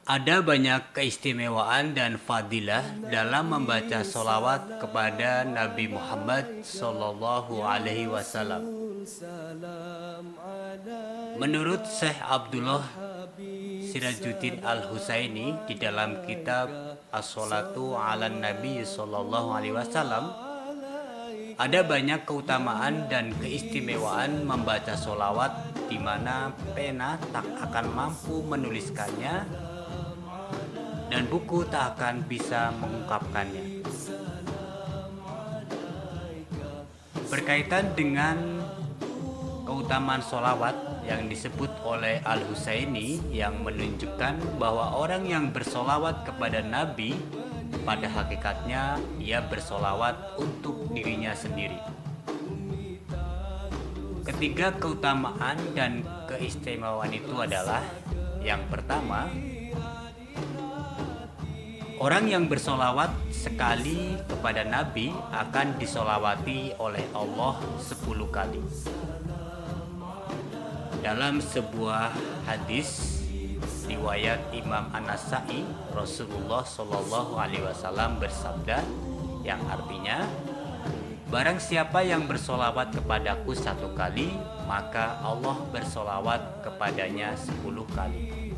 Ada banyak keistimewaan dan fadilah dalam membaca sholawat kepada Nabi Muhammad Sallallahu Alaihi Wasallam. Menurut Syekh Abdullah Sirajuddin Al-Husaini di dalam kitab As-Sholatu ala Nabi Sallallahu Alaihi Wasallam, ada banyak keutamaan dan keistimewaan membaca sholawat di mana pena tak akan mampu menuliskannya dan buku tak akan bisa mengungkapkannya. Berkaitan dengan keutamaan sholawat yang disebut oleh Al-Husaini yang menunjukkan bahwa orang yang bersolawat kepada Nabi pada hakikatnya ia bersolawat untuk dirinya sendiri. Ketiga keutamaan dan keistimewaan itu adalah: yang pertama, orang yang bersolawat sekali kepada Nabi akan disolawati oleh Allah 10 kali. Dalam sebuah hadis riwayat Imam An-Nasa'i, Rasulullah Shallallahu Alaihi Wasallam bersabda, yang artinya, barang siapa yang bersolawat kepadaku 1 kali, maka Allah bersolawat kepadanya 10 kali.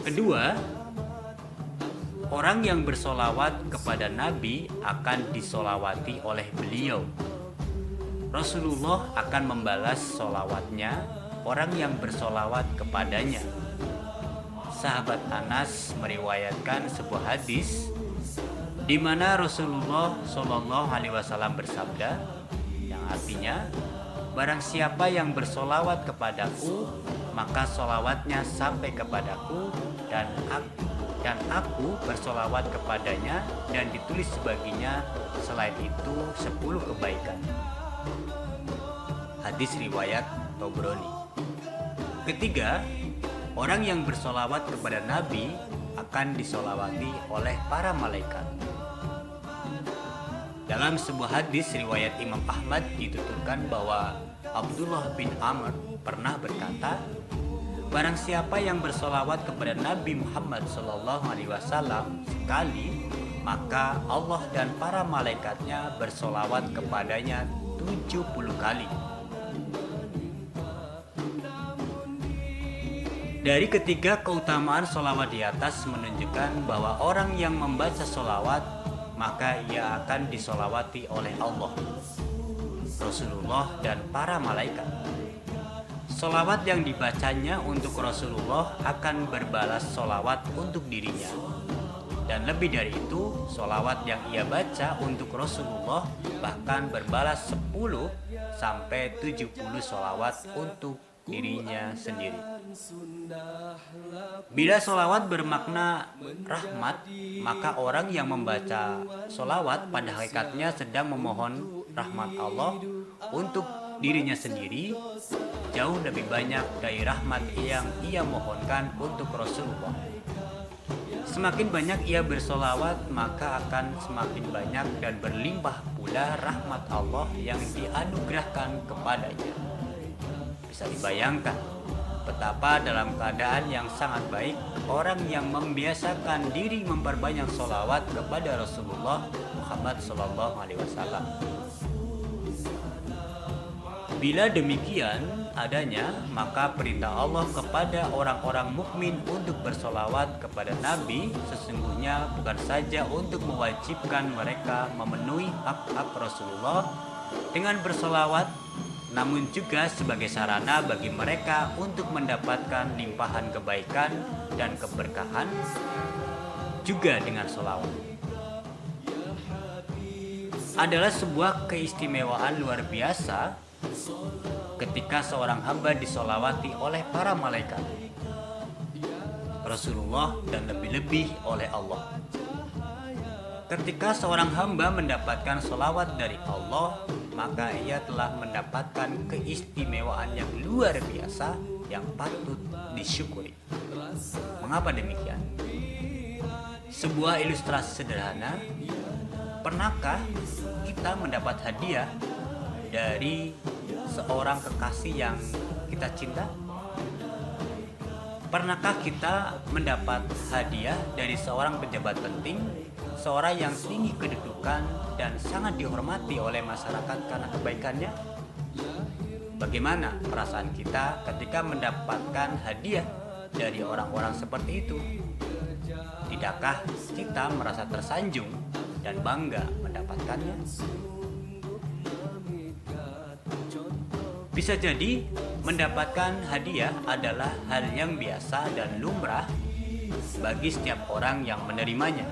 Kedua, orang yang bersolawat kepada Nabi akan disolawati oleh beliau. Rasulullah akan membalas solawatnya orang yang bersolawat kepadanya. Sahabat Anas meriwayatkan sebuah hadis di mana Rasulullah Shallallahu Alaihi Wasallam bersabda, yang artinya, barang siapa yang bersolawat kepadaku, maka solawatnya sampai kepadaku, dan aku bersolawat kepadanya dan ditulis sebaginya selain itu 10 kebaikan. Hadis riwayat Tobroni. Ketiga, orang yang bersolawat kepada Nabi akan disolawati oleh para malaikat. Dalam sebuah hadis riwayat Imam Ahmad dituturkan bahwa Abdullah bin Amr pernah berkata, barang siapa yang bersolawat kepada Nabi Muhammad Sallallahu Alaihi Wasallam sekali, maka Allah dan para malaikatnya bersolawat kepadanya 70 kali. Dari ketiga keutamaan solawat di atas menunjukkan bahwa orang yang membaca solawat maka ia akan disolawati oleh Allah, Rasulullah, dan para malaikat. Solawat yang dibacanya untuk Rasulullah akan berbalas solawat untuk dirinya. Dan lebih dari itu, solawat yang ia baca untuk Rasulullah bahkan berbalas 10 sampai 70 solawat untuk dirinya sendiri. Bila solawat bermakna rahmat, maka orang yang membaca solawat pada hakikatnya sedang memohon rahmat Allah untuk dirinya sendiri jauh lebih banyak dari rahmat yang ia mohonkan untuk Rasulullah. Semakin banyak ia bersolawat, maka akan semakin banyak dan berlimpah pula rahmat Allah yang dianugerahkan kepadanya. Bisa dibayangkan betapa dalam keadaan yang sangat baik orang yang membiasakan diri memperbanyak solawat kepada Rasulullah Muhammad Sallallahu Alaihi Wasallam. Bila demikian adanya, maka perintah Allah kepada orang-orang mukmin untuk bersolawat kepada Nabi sesungguhnya bukan saja untuk mewajibkan mereka memenuhi hak-hak Rasulullah dengan bersolawat, namun juga sebagai sarana bagi mereka untuk mendapatkan limpahan kebaikan dan keberkahan juga dengan solawat. Adalah sebuah keistimewaan luar biasa ketika seorang hamba disolawati oleh para malaikat, Rasulullah, dan lebih-lebih oleh Allah. Ketika seorang hamba mendapatkan solawat dari Allah, maka ia telah mendapatkan keistimewaan yang luar biasa yang patut disyukuri. Mengapa demikian? Sebuah ilustrasi sederhana. Pernahkah kita mendapat hadiah dari seorang kekasih yang kita cinta? Pernahkah kita mendapat hadiah dari seorang pejabat penting, seorang yang tinggi kedudukan dan sangat dihormati oleh masyarakat karena kebaikannya? Bagaimana perasaan kita ketika mendapatkan hadiah dari orang-orang seperti itu? Tidakkah kita merasa tersanjung dan bangga mendapatkannya? Bisa jadi mendapatkan hadiah adalah hal yang biasa dan lumrah bagi setiap orang yang menerimanya.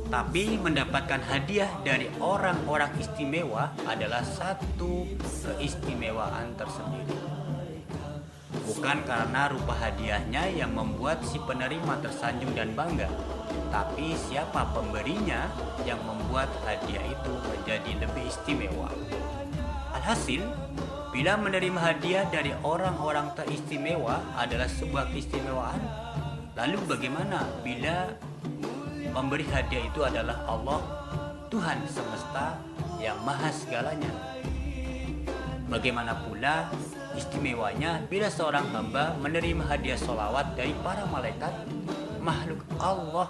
Tapi mendapatkan hadiah dari orang-orang istimewa adalah satu keistimewaan tersendiri. Bukan karena rupa hadiahnya yang membuat si penerima tersanjung dan bangga, tapi siapa pemberinya yang membuat hadiah itu menjadi lebih istimewa. Alhasil, bila menerima hadiah dari orang-orang teristimewa adalah sebuah keistimewaan, lalu bagaimana bila pemberi hadiah itu adalah Allah, Tuhan semesta yang maha segalanya? Bagaimana pula istimewanya bila seorang hamba menerima hadiah sholawat dari para malaikat, makhluk Allah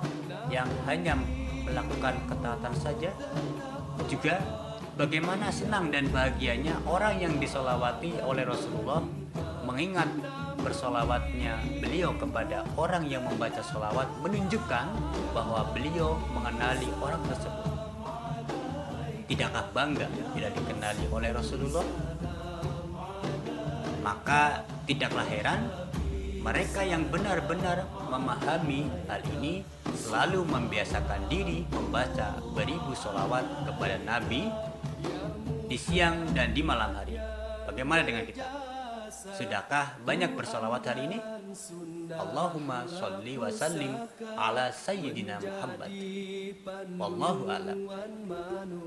yang hanya melakukan ketaatan saja? Juga bagaimana senang dan bahagianya orang yang disolawati oleh Rasulullah, mengingat bersolawatnya beliau kepada orang yang membaca solawat menunjukkan bahwa beliau mengenali orang tersebut. Tidakkah bangga bila dikenali oleh Rasulullah? Maka tidaklah heran mereka yang benar-benar memahami hal ini selalu membiasakan diri membaca beribu solawat kepada Nabi di siang dan di malam hari. Bagaimana dengan kita? Sudahkah banyak bersolawat hari ini? Allahumma sholli wa sallim ala sayyidina Muhammad. Wallahu a'lam.